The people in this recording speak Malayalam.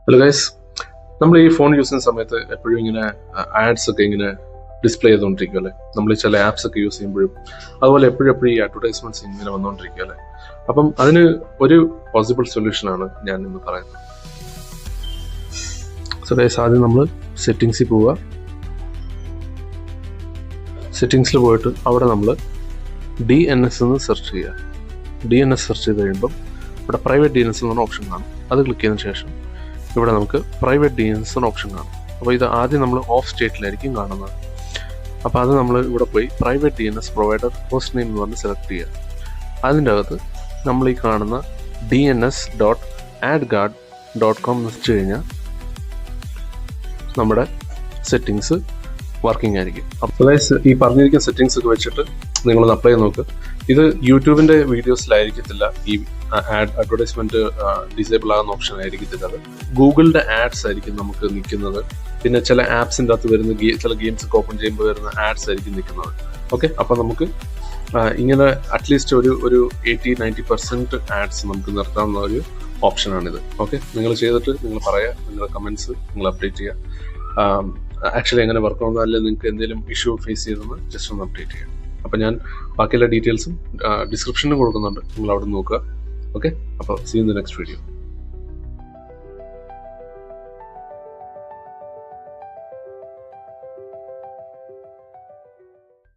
ഹലോ ഗൈസ്, നമ്മൾ ഈ ഫോൺ യൂസ് ചെയ്യുന്ന സമയത്ത് എപ്പോഴും ഇങ്ങനെ ആഡ്സ് ഒക്കെ ഇങ്ങനെ ഡിസ്പ്ലേ ചെയ്തുകൊണ്ടിരിക്കും അല്ലേ. നമ്മൾ ചില ആപ്സ് ഒക്കെ യൂസ് ചെയ്യുമ്പോഴും അതുപോലെ എപ്പോഴും ഈ അഡ്വർടൈസ്മെന്റ്സ് ഇങ്ങനെ വന്നുകൊണ്ടിരിക്കും അല്ലേ. അപ്പം അതിന് ഒരു പോസിബിൾ സൊല്യൂഷനാണ് ഞാൻ ഇന്ന് പറയുന്നത്. സോ ഗൈസ്, ആദ്യം നമ്മൾ സെറ്റിങ്സിൽ പോവുക. സെറ്റിങ്സിൽ പോയിട്ട് അവിടെ നമ്മൾ DNS എന്ന് സെർച്ച് ചെയ്യുക. DNS സെർച്ച് ചെയ്ത് കഴിയുമ്പം ഇവിടെ പ്രൈവറ്റ് DNS എന്ന് പറഞ്ഞ ഓപ്ഷൻ കാണും. അത് ക്ലിക്ക് ചെയ്തതിന് ശേഷം ഇവിടെ നമുക്ക് പ്രൈവറ്റ് DNS എന്ന ഓപ്ഷൻ കാണും. അപ്പോൾ ഇത് ആദ്യം നമ്മൾ ഓഫ് സ്റ്റേറ്റിലായിരിക്കും കാണുന്നത്. അപ്പോൾ അത് നമ്മൾ ഇവിടെ പോയി private DNS provider host name എന്ന് പറഞ്ഞ് സെലക്ട് ചെയ്യുക. അതിൻ്റെ അകത്ത് നമ്മൾ ഈ കാണുന്ന DNS.adguard.com എന്ന് വെച്ച് കഴിഞ്ഞാൽ നമ്മുടെ സെറ്റിങ്സ് വർക്കിംഗ് ആയിരിക്കും. അപ്പോൾ ഈ പറഞ്ഞിരിക്കുന്ന സെറ്റിങ്സ് ഒക്കെ വെച്ചിട്ട് നിങ്ങളൊന്ന് അപ്ലൈ ചെയ്ത് നോക്ക്. ഇത് യൂട്യൂബിൻ്റെ വീഡിയോസിലായിരിക്കത്തില്ല, ഈ അഡ്വർടൈസ്മെന്റ് ഡിസേബിൾ ആകുന്ന ഓപ്ഷൻ ആയിരിക്കത്തില്ല. അത് ഗൂഗിളിൻ്റെ ആഡ്സ് ആയിരിക്കും നമുക്ക് നിൽക്കുന്നത്. പിന്നെ ചില ആപ്സിൻ്റെ അകത്ത് വരുന്ന ചില ഗെയിംസ് ഒക്കെ ഓപ്പൺ ചെയ്യുമ്പോൾ വരുന്ന ആഡ്സ് ആയിരിക്കും നിൽക്കുന്നത്. ഓക്കെ, അപ്പോൾ നമുക്ക് ഇങ്ങനെ അറ്റ്ലീസ്റ്റ് ഒരു 80-90% ആഡ്സ് നമുക്ക് നിർത്താവുന്ന ഒരു ഓപ്ഷനാണിത്. ഓക്കെ, നിങ്ങൾ ചെയ്തിട്ട് നിങ്ങൾ പറയുക, നിങ്ങളുടെ കമൻസ് നിങ്ങൾ അപ്ഡേറ്റ് ചെയ്യുക. ആക്ച്വലി എങ്ങനെ വർക്ക് ആവുന്നത്, അല്ലെങ്കിൽ നിങ്ങൾക്ക് എന്തെങ്കിലും ഇഷ്യൂ ഫേസ് ചെയ്തെന്ന് ജസ്റ്റ് ഒന്ന് അപ്ഡേറ്റ് ചെയ്യുക. അപ്പോൾ ഞാൻ ബാക്കിയുള്ള ഡീറ്റെയിൽസും ഡിസ്ക്രിപ്ഷനിൽ കൊടുക്കുന്നുണ്ട്, നിങ്ങൾ അവിടെ നോക്കുക. ഓക്കെ, അപ്പോൾ see in the next video.